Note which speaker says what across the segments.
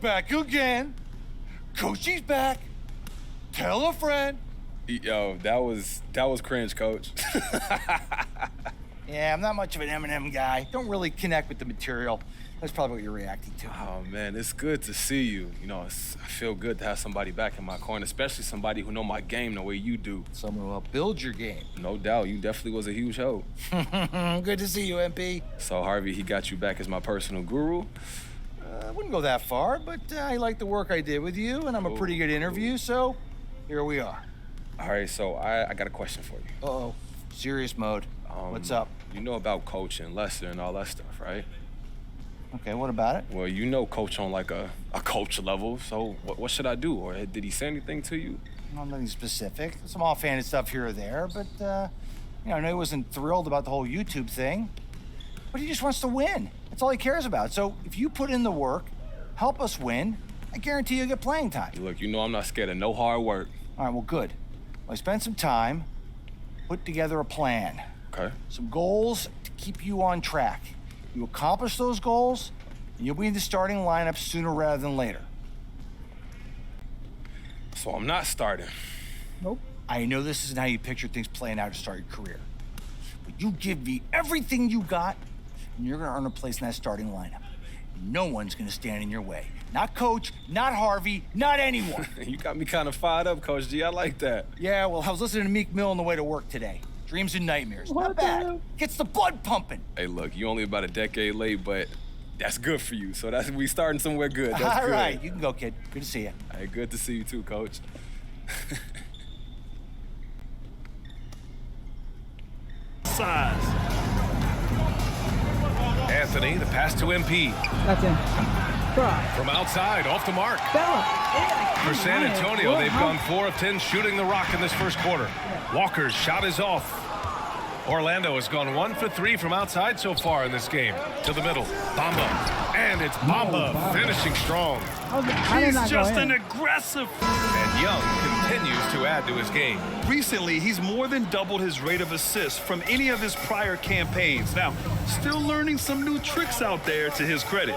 Speaker 1: back again. Coachy's back. Tell a friend.
Speaker 2: Yo, that was cringe, Coach.
Speaker 1: Yeah, I'm not much of an Eminem guy. Don't really connect with the material. That's probably what you're reacting to.
Speaker 2: Oh, man, it's good to see you. You know, I feel good to have somebody back in my corner, especially somebody who know my game the way you do.
Speaker 1: Someone who will build your game.
Speaker 2: No doubt. You definitely was a huge help.
Speaker 1: Good to see you, MP.
Speaker 2: So, Harvey, he got you back as my personal guru?
Speaker 1: I wouldn't go that far, but I like the work I did with you, and I'm a pretty good interview, so here we are.
Speaker 2: All right, so I got a question for you.
Speaker 1: Uh-oh. Serious mode. What's up?
Speaker 2: You know about Coach and Lester and all that stuff, right?
Speaker 1: Okay, what about it?
Speaker 2: Well, you know Coach on like a coach level, so what should I do? Or did he say anything to you?
Speaker 1: Well, nothing specific. Some offhanded stuff here or there, but, I know he wasn't thrilled about the whole YouTube thing. But he just wants to win. That's all he cares about. So if you put in the work, help us win, I guarantee you'll get playing time.
Speaker 2: Look, you know I'm not scared of no hard work.
Speaker 1: All right, well, good. Well, I spent some time, put together a plan.
Speaker 2: Okay.
Speaker 1: Some goals to keep you on track. You accomplish those goals, and you'll be in the starting lineup sooner rather than later.
Speaker 2: So I'm not starting.
Speaker 1: Nope. I know this isn't how you picture things playing out to start your career. But you give me everything you got, and you're gonna earn a place in that starting lineup. No one's gonna stand in your way. Not Coach, not Harvey, not anyone.
Speaker 2: You got me kind of fired up, Coach G. I like that.
Speaker 1: Yeah, well, I was listening to Meek Mill on the way to work today. Dreams and nightmares. Not bad. Gets the blood pumping.
Speaker 2: Hey, look, you only about a decade late, but that's good for you. So we starting somewhere good. That's
Speaker 1: All
Speaker 2: good.
Speaker 1: right, you can go, kid. Good to see you.
Speaker 2: Hey, good to see you too, Coach.
Speaker 3: Size. Anthony, the pass to MP.
Speaker 4: That's him.
Speaker 3: From outside, off the mark. For San Antonio, they've gone 4 of 10 shooting the rock in this first quarter. Walker's shot is off. Orlando has gone 1 for 3 from outside so far in this game. To the middle, Bamba. And it's Bamba finishing strong.
Speaker 4: He's
Speaker 3: just an aggressive. And Young continues to add to his game.
Speaker 5: Recently, he's more than doubled his rate of assists from any of his prior campaigns. Now, still learning some new tricks out there to his credit.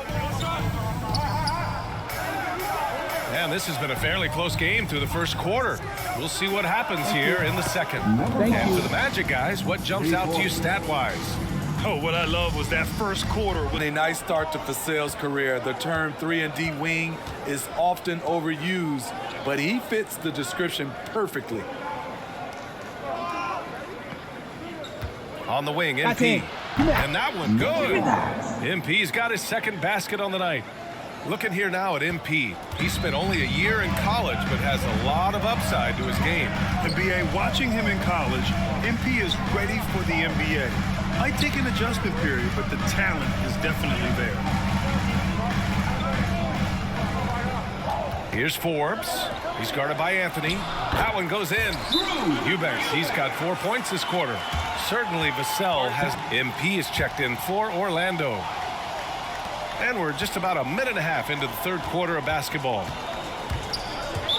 Speaker 3: And this has been a fairly close game through the first quarter. We'll see what happens here in the second. And for the Magic guys, what jumps out to you stat-wise?
Speaker 5: Oh, what I love was that first quarter.
Speaker 6: A nice start to Vassell's career. The term 3-and-D wing is often overused, but he fits the description perfectly.
Speaker 3: On the wing, MP. And that one good. MP's got his second basket on the night. Looking here now at MP. He spent only a year in college, but has a lot of upside to his game.
Speaker 5: NBA, watching him in college, MP is ready for the NBA. Might take an adjustment period, but the talent is definitely there.
Speaker 3: Here's Forbes. He's guarded by Anthony. That one goes in. Eubanks, he's got 4 points this quarter. Certainly Vassell has. MP is checked in for Orlando. And we're just about a minute and a half into the third quarter of basketball.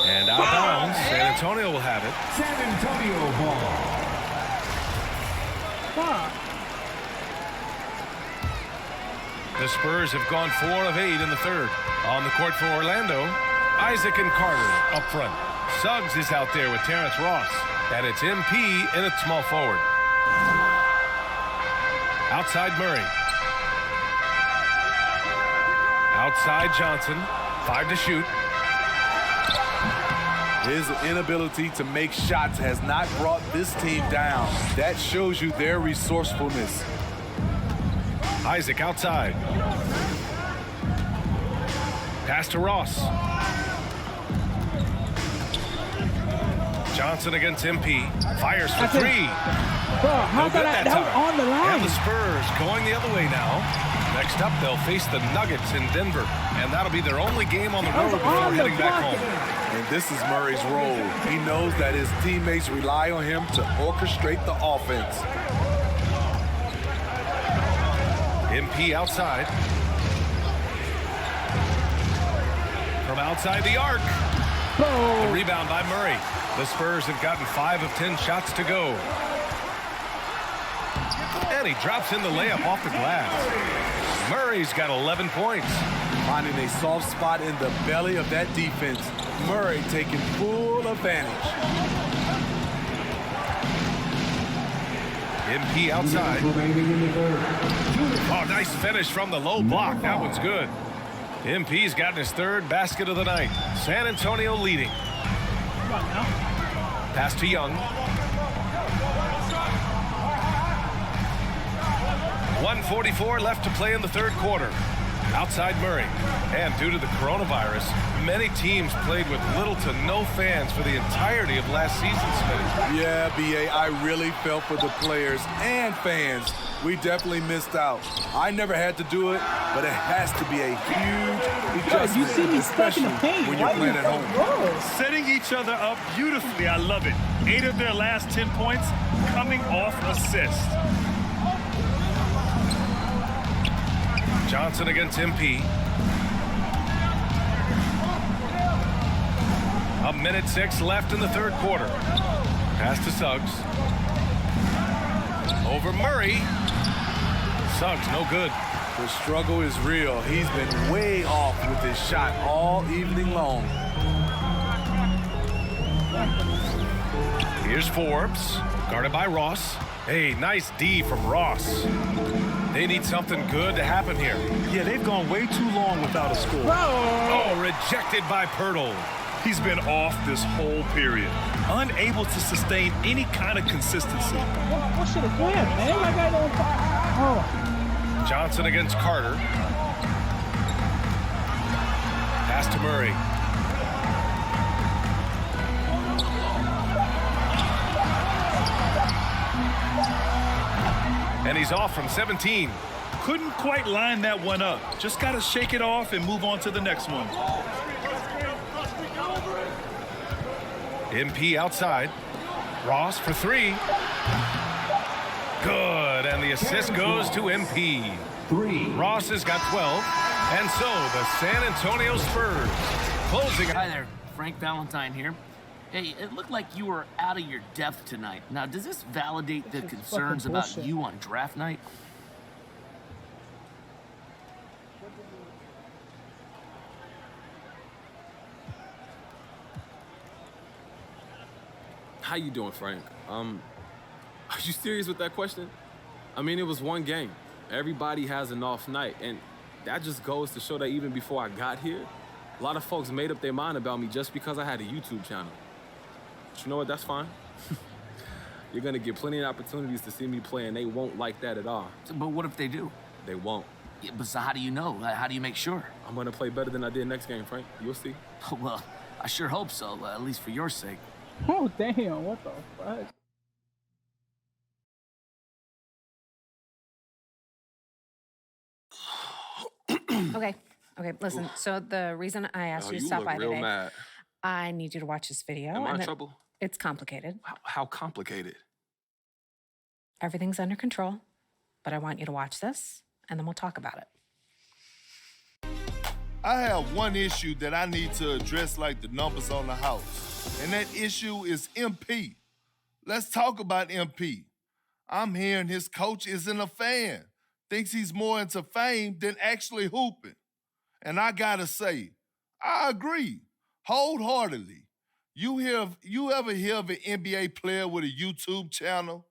Speaker 3: And out of bounds, San Antonio will have it.
Speaker 7: San Antonio ball.
Speaker 3: The Spurs have gone 4 of 8 in the third. On the court for Orlando, Isaac and Carter up front. Suggs is out there with Terrence Ross. And it's MP in at small forward. Outside Murray. Outside Johnson, 5 to shoot.
Speaker 6: His inability to make shots has not brought this team down. That shows you their resourcefulness.
Speaker 3: Isaac outside. Pass to Ross. Johnson against MP. Fires for 3.
Speaker 4: How about that was on the line?
Speaker 3: And the Spurs going the other way now. Next up, they'll face the Nuggets in Denver. And that'll be their only game on the road before heading back home.
Speaker 6: And this is Murray's role. He knows that his teammates rely on him to orchestrate the offense.
Speaker 3: MP outside. From outside the arc. The rebound by Murray. The Spurs have gotten 5 of 10 shots to go. And he drops in the layup off the glass. Murray's got 11 points.
Speaker 6: Finding a soft spot in the belly of that defense. Murray taking full advantage.
Speaker 3: MP outside. Oh, nice finish from the low block. That one's good. MP's gotten his third basket of the night. San Antonio leading. Pass to Young. 1:44 left to play in the third quarter. Outside Murray. And due to the coronavirus, many teams played with little to no fans for the entirety of last season, Smith.
Speaker 6: Yeah, BA, I really felt for the players and fans. We definitely missed out. I never had to do it, but it has to be a huge adjustment,
Speaker 4: You see me stuck in the
Speaker 6: especially
Speaker 4: paint.
Speaker 6: when you're
Speaker 4: Why
Speaker 6: playing
Speaker 4: you
Speaker 6: at home.
Speaker 4: Bro.
Speaker 5: Setting each other up beautifully. I love it. 8 of their last 10 points coming off assists.
Speaker 3: Johnson against MP. 1:06 left in the third quarter. Pass to Suggs. Over Murray. Suggs, no good.
Speaker 6: The struggle is real. He's been way off with his shot all evening long.
Speaker 3: Here's Forbes, guarded by Ross. Hey, nice D from Ross. They need something good to happen here.
Speaker 5: Yeah, they've gone way too long without a score.
Speaker 3: Oh, rejected by Pirtle.
Speaker 5: He's been off this whole period, unable to sustain any kind of consistency.
Speaker 4: What should have went, man? Like I don't. Oh.
Speaker 3: Johnson against Carter. Pass to Murray. And he's off from 17.
Speaker 5: Couldn't quite line that one up. Just got to shake it off and move on to the next one.
Speaker 3: MP outside. Ross for 3. Good, and the assist goes to MP.
Speaker 7: 3.
Speaker 3: Ross has got 12, and so the San Antonio Spurs closing.
Speaker 8: Hi there, Frank Valentine here. Hey, it looked like you were out of your depth tonight. Now, does this validate the concerns
Speaker 4: fucking
Speaker 8: about
Speaker 4: bullshit.
Speaker 8: you on draft night?
Speaker 2: How you doing, Frank? Are you serious with that question? I mean, it was one game. Everybody has an off night, and that just goes to show that even before I got here, a lot of folks made up their mind about me just because I had a YouTube channel. But you know what? That's fine. You're gonna get plenty of opportunities to see me play, and they won't like that at all.
Speaker 8: But what if they do?
Speaker 2: They won't.
Speaker 8: Yeah, but so how do you know? How do you make sure?
Speaker 2: I'm gonna play better than I did next game, Frank. You'll see.
Speaker 8: Well, I sure hope so, at least for your sake.
Speaker 4: Oh damn! What the fuck?
Speaker 9: Okay, listen. So the reason I asked
Speaker 2: Oh,
Speaker 9: you to
Speaker 2: you
Speaker 9: stop
Speaker 2: look
Speaker 9: by
Speaker 2: real
Speaker 9: today,
Speaker 2: mad.
Speaker 9: I need you to watch this video.
Speaker 2: Am I in
Speaker 9: and
Speaker 2: trouble?
Speaker 9: It's complicated.
Speaker 2: How complicated?
Speaker 9: Everything's under control, but I want you to watch this, and then we'll talk about it.
Speaker 10: I have one issue that I need to address like the numbers on the house, and that issue is MP. Let's talk about MP. I'm hearing his coach isn't a fan, thinks he's more into fame than actually hooping. And I gotta say, I agree wholeheartedly. You ever hear of an NBA player with a YouTube channel?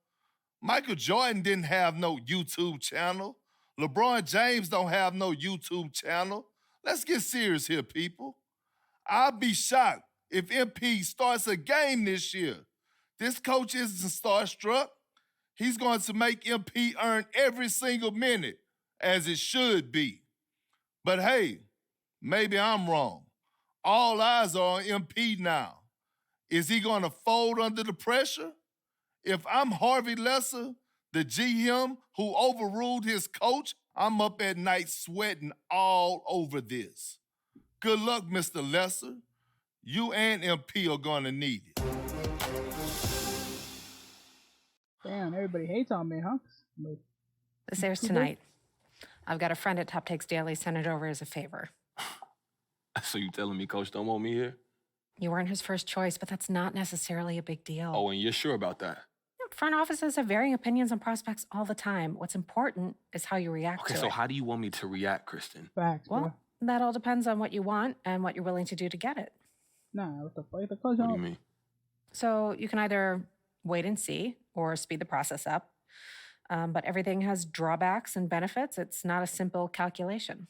Speaker 10: Michael Jordan didn't have no YouTube channel. LeBron James don't have no YouTube channel. Let's get serious here, people. I'll be shocked if MP starts a game this year. This coach isn't starstruck. He's going to make MP earn every single minute, as it should be. But hey, maybe I'm wrong. All eyes are on MP now. Is he going to fold under the pressure? If I'm Harvey Lesser, the GM who overruled his coach, I'm up at night sweating all over this. Good luck, Mr. Lesser. You and MP are going to need it.
Speaker 4: Damn, everybody hates on me, huh? But
Speaker 9: This airs tonight. I've got a friend at Top Takes Daily sent it over as a favor.
Speaker 2: So you telling me Coach don't want me here?
Speaker 9: You weren't his first choice, but that's not necessarily a big deal.
Speaker 2: Oh, and you're sure about that?
Speaker 9: front offices have varying opinions on prospects all the time. What's important is how you react
Speaker 2: Okay,
Speaker 9: to
Speaker 2: so
Speaker 9: it.
Speaker 2: how do you want me to react, Kristen?
Speaker 4: Facts, bro.
Speaker 9: Well, that all depends on what you want and what you're willing to do to get it.
Speaker 4: Nah, what the fuck? The coach
Speaker 2: What do you
Speaker 4: don't.
Speaker 2: mean?
Speaker 9: So you can either wait and see or speed the process up. But everything has drawbacks and benefits. It's not a simple calculation.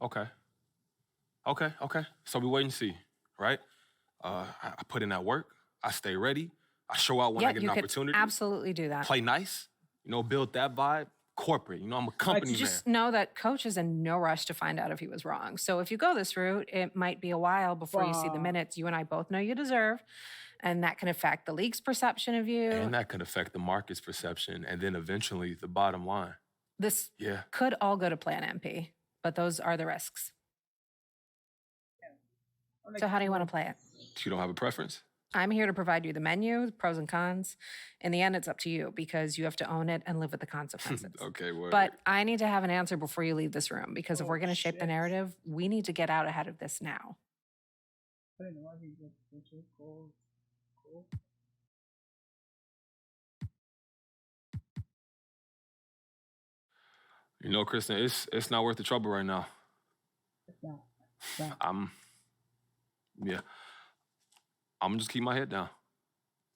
Speaker 2: Okay. So we wait and see, right? I put in that work. I stay ready. I show out when I
Speaker 9: Yeah,
Speaker 2: get
Speaker 9: you
Speaker 2: an
Speaker 9: could
Speaker 2: opportunity.
Speaker 9: absolutely do that.
Speaker 2: Play nice, build that vibe. Corporate, I'm a company man.
Speaker 9: Just know that coach is in no rush to find out if he was wrong. So if you go this route, it might be a while before you see the minutes you and I both know you deserve. And that can affect the league's perception of you.
Speaker 2: And that could affect the market's perception and then eventually the bottom line.
Speaker 9: This
Speaker 2: Yeah.
Speaker 9: could all go to Plan MP, but those are the risks. So how do you want to play it?
Speaker 2: You don't have a preference?
Speaker 9: I'm here to provide you the menu, the pros and cons. In the end, it's up to you because you have to own it and live with the consequences.
Speaker 2: Okay, well.
Speaker 9: But I need to have an answer before you leave this room because if we're going to shape the narrative, we need to get out ahead of this now.
Speaker 2: Kristen, it's not worth the trouble right now.
Speaker 4: It's not.
Speaker 2: I'm gonna just keep my head down,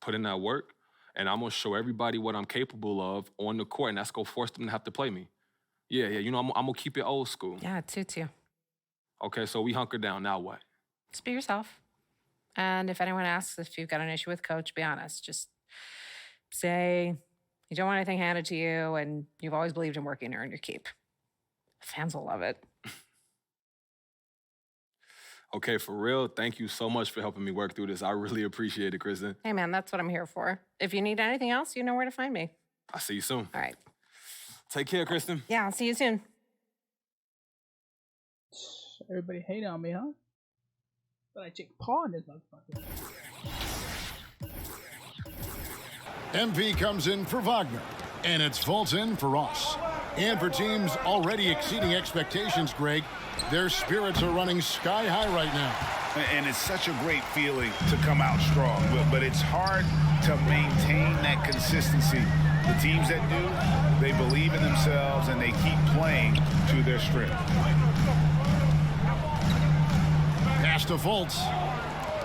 Speaker 2: put in that work, and I'm gonna show everybody what I'm capable of on the court, and that's gonna force them to have to play me. Yeah, I'm gonna keep it old school.
Speaker 9: Yeah, it suits you.
Speaker 2: Okay, so we hunker down. Now what?
Speaker 9: Just be yourself. And if anyone asks if you've got an issue with coach, be honest. Just say you don't want anything handed to you and you've always believed in working to earn your keep. Fans will love it.
Speaker 2: Okay, for real, thank you so much for helping me work through this. I really appreciate it, Kristen.
Speaker 9: Hey, man, that's what I'm here for. If you need anything else, you know where to find me.
Speaker 2: I'll see you soon.
Speaker 9: All right.
Speaker 2: Take care, Kristen.
Speaker 9: Yeah, I'll see you soon.
Speaker 4: Everybody hate on me, huh? But I take paw in this motherfucker.
Speaker 11: MP comes in for Wagner, and it's Fultz in for Ross. And for teams already exceeding expectations, Greg, their spirits are running sky high right now.
Speaker 12: And it's such a great feeling to come out strong, but it's hard to maintain that consistency. The teams that do, they believe in themselves and they keep playing to their strength.
Speaker 11: Pass to Fultz.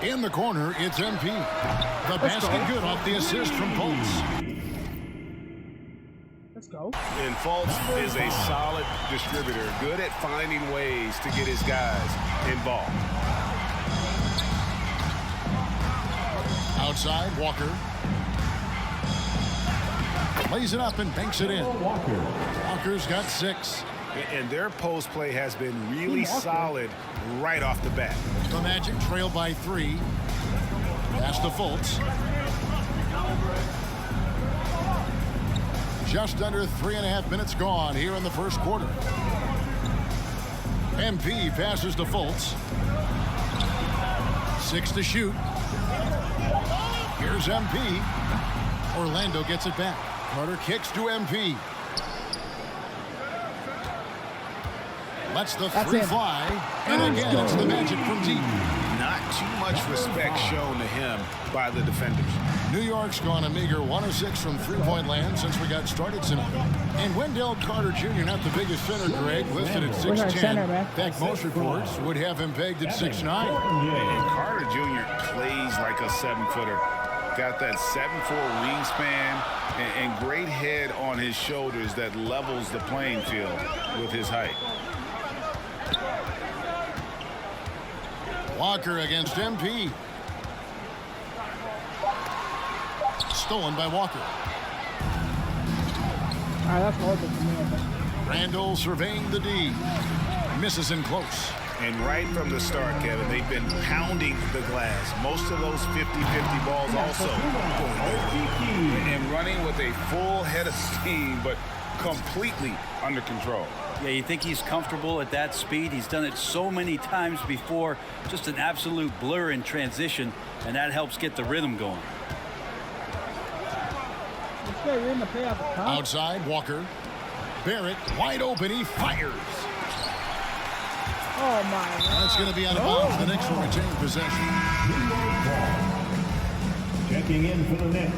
Speaker 11: In the corner, it's MP. The basket good off the assist from Fultz.
Speaker 4: Let's go.
Speaker 12: And Fultz is a solid distributor, good at finding ways to get his guys involved.
Speaker 11: Outside, Walker. Lays it up and banks it in. Walker's got 6.
Speaker 12: And their post play has been really solid right off the bat.
Speaker 11: The Magic trail by 3. Pass to Fultz. Just under 3.5 minutes gone here in the first quarter. MP passes to Fultz. 6 to shoot. Here's MP. Orlando gets it back. Carter kicks to MP. Lets the three fly. And again, it's the Magic from deep.
Speaker 12: Not too much respect shown to him by the defenders.
Speaker 11: New York's gone a meager 1 of 6 from three-point land since we got started tonight. And Wendell Carter Jr., not the biggest center, Greg, listed at 6'10". In fact, most reports would have him pegged at 6'9".
Speaker 12: And Carter Jr. plays like a 7-footer. Got that 7'4" wingspan and great head on his shoulders that levels the playing field with his height.
Speaker 11: Walker against MP. Stolen by Walker.
Speaker 4: That's horrible for me, I think.
Speaker 11: Randall surveying the D. Misses in close.
Speaker 12: And right from the start, Kevin, they've been pounding the glass. Most of those 50-50 balls also going over. And running with a full head of steam, but completely under control.
Speaker 13: Yeah, you think he's comfortable at that speed? He's done it so many times before. Just an absolute blur in transition, and that helps get the rhythm going.
Speaker 11: Outside, Walker. Barrett wide open. He fires.
Speaker 4: Oh my God.
Speaker 11: That's going to be out of bounds. The Knicks will retain possession.
Speaker 7: Checking in for the Knicks.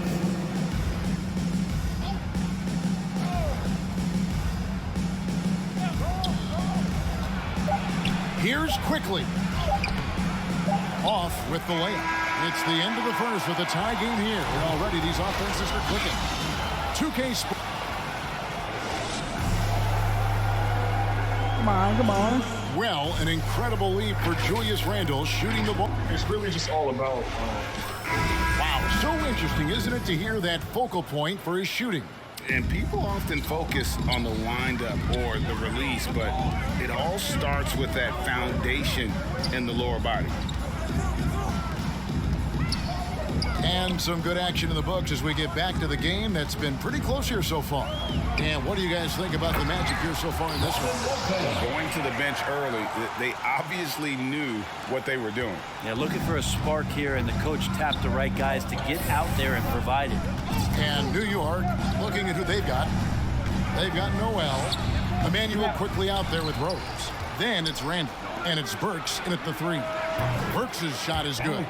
Speaker 11: Here's quickly. Off with the layup. It's the end of the first with a tie game here. And already these offenses are clicking. 2K Sports.
Speaker 4: Come on.
Speaker 11: Well, an incredible lead for Julius Randle shooting the ball.
Speaker 14: It's really just all about...
Speaker 11: Wow, so interesting, isn't it, to hear that focal point for his shooting?
Speaker 12: And people often focus on the windup or the release, but it all starts with that foundation in the lower body.
Speaker 11: And some good action in the books as we get back to the game that's been pretty close here so far. And what do you guys think about the Magic here so far in this one?
Speaker 12: Going to the bench early, they obviously knew what they were doing.
Speaker 13: Yeah, looking for a spark here, and the coach tapped the right guys to get out there and provide it.
Speaker 11: And New York, looking at who they've got. They've got Noel. Emmanuel quickly out there with Rose. Then it's Randall. And it's Burks in at the 3. Burks' shot is good.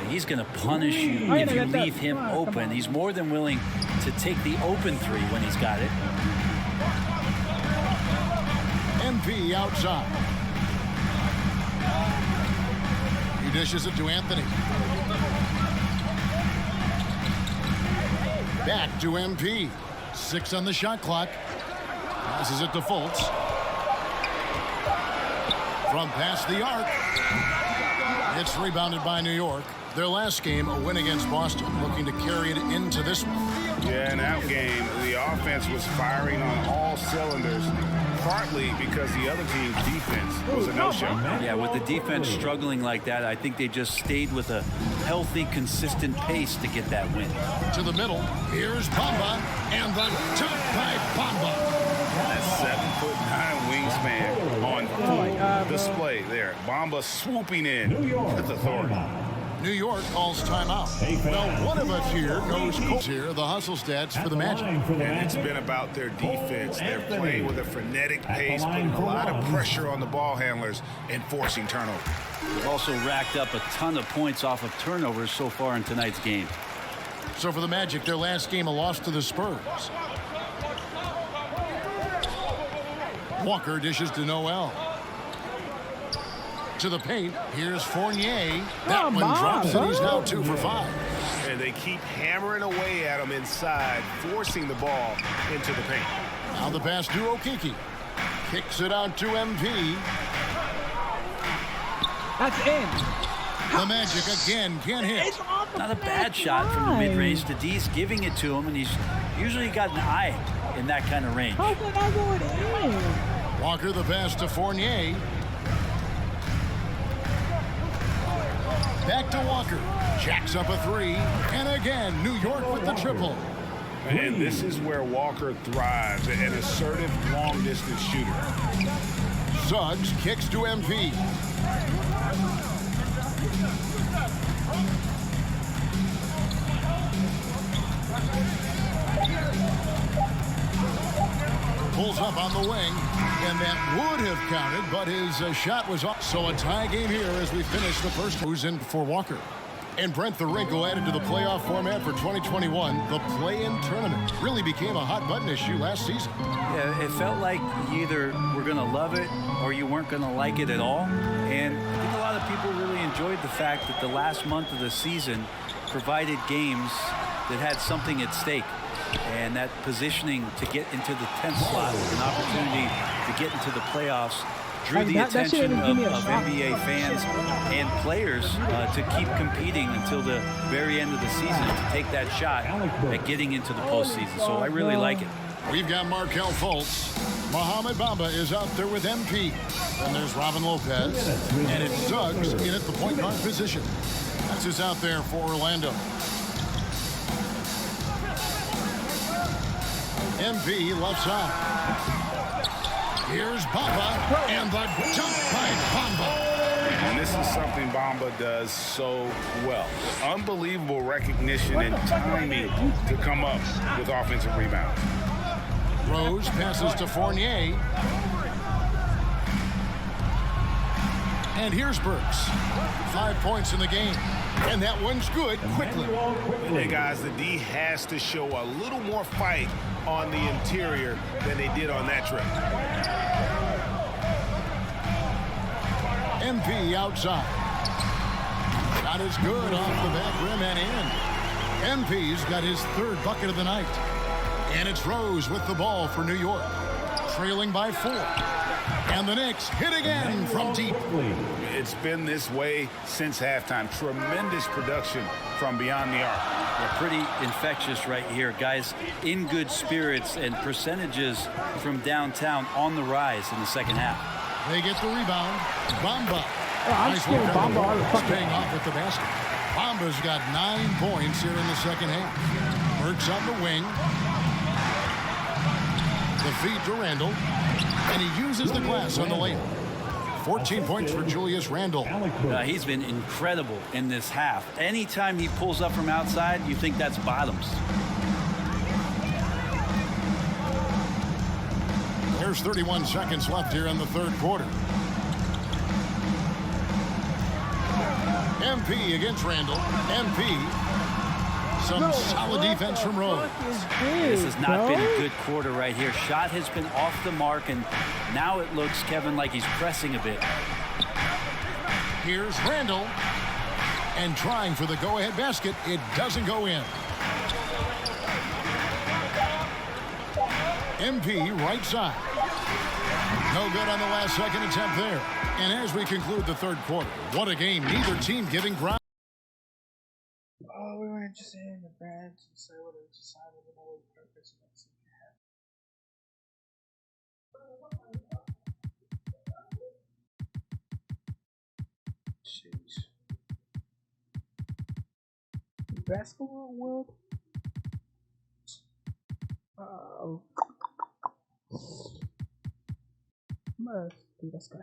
Speaker 13: He's going to punish you if you leave him open. He's more than willing to take the open 3 when he's got it.
Speaker 11: MP outside. He dishes it to Anthony. Back to MP. 6 on the shot clock. Passes it to Fultz. From past the arc. It's rebounded by New York. Their last game, a win against Boston, looking to carry it into this one.
Speaker 12: Yeah, in that game, the offense was firing on all cylinders, partly because the other team's defense was a no-show.
Speaker 13: Yeah, with the defense struggling like that, I think they just stayed with a healthy, consistent pace to get that win.
Speaker 11: To the middle, here's Bamba, and the jump by Bamba.
Speaker 12: That 7'9" wingspan on full display there. Bamba swooping in with authority.
Speaker 11: New York calls timeout. Well, one of us here knows Colts here, the hustle stats for the Magic.
Speaker 12: And it's been about their defense. They're playing with a frenetic pace, putting a lot of pressure on the ball handlers and forcing turnovers.
Speaker 13: They've also racked up a ton of points off of turnovers so far in tonight's game.
Speaker 11: So for the Magic, their last game, a loss to the Spurs. Walker dishes to Noel. To the paint. Here's Fournier. That one drops, and he's now 2 for 5.
Speaker 15: And they keep hammering away at him inside, forcing the ball into the paint.
Speaker 11: Now the pass to Okeke. Kicks it out to MP.
Speaker 4: That's in.
Speaker 11: The Magic again can't hit.
Speaker 13: Not a bad shot from the mid-range. Dees giving it to him, and he's usually got an eye in that kind of range.
Speaker 4: How can I go in?
Speaker 11: Walker the pass to Fournier. Back to Walker. Jacks up a 3. And again, New York with the triple.
Speaker 12: And this is where Walker thrives, an assertive long-distance shooter.
Speaker 11: Suggs kicks to MP. Pulls up on the wing, and that would have counted, but his shot was off. So a tie game here as we finish the first. Who's in for Walker? And Brent the wrinkle added to the playoff format for 2021. The play-in tournament really became a hot-button issue last season.
Speaker 13: Yeah, it felt like you either were going to love it or you weren't going to like it at all. And I think a lot of people really enjoyed the fact that the last month of the season provided games that had something at stake. And that positioning to get into the 10th slot with an opportunity to get into the playoffs drew the attention of NBA fans and players to keep competing until the very end of the season to take that shot at getting into the postseason. So I really like it.
Speaker 11: We've got Markelle Fultz. Mohamed Bamba is out there with MP. And there's Robin Lopez. And it's Suggs in at the point guard position. That's who's out there for Orlando. MP left side. Here's Bamba, and the jump by Bamba.
Speaker 12: And this is something Bamba does so well. Unbelievable recognition and timing to come up with offensive rebounds.
Speaker 11: Rose passes to Fournier. And here's Burks. 5 points in the game. And that one's good quickly.
Speaker 15: Hey, guys, the D has to show a little more fight on the interior than they did on that trip.
Speaker 11: MP outside. Shot is good off the back rim and in. MP's got his 3rd bucket of the night. And it's Rose with the ball for New York. Trailing by 4. And the Knicks hit again from deep.
Speaker 12: It's been this way since halftime. Tremendous production from beyond the arc.
Speaker 13: Yeah, pretty infectious right here. Guys in good spirits and percentages from downtown on the rise in the second half.
Speaker 11: They get the rebound. Bamba.
Speaker 4: I'm
Speaker 11: Nice
Speaker 4: scared
Speaker 11: work on the
Speaker 4: Bamba.
Speaker 11: board. Staying off with the basket. Bamba's got 9 points here in the second half. Burks on the wing. The feed to Randall. And he uses the glass on the layup. 14 points for Julius Randle.
Speaker 13: He's been incredible in this half. Anytime he pulls up from outside, you think that's bottoms.
Speaker 11: There's 31 seconds left here in the 3rd quarter. MP against Randall. MP. Some solid defense from Rose.
Speaker 13: This has not been a good quarter right here. Shot has been off the mark, and now it looks, Kevin, like he's pressing a bit.
Speaker 11: Here's Randall. And trying for the go-ahead basket. It doesn't go in. MP right side. No good on the last second attempt there. And as we conclude the 3rd quarter, what a game. Neither team giving ground.
Speaker 4: Oh, we were interested in the branch and say what it decided with no purpose. Jeez. Basketball world? Oh. Must be this guy.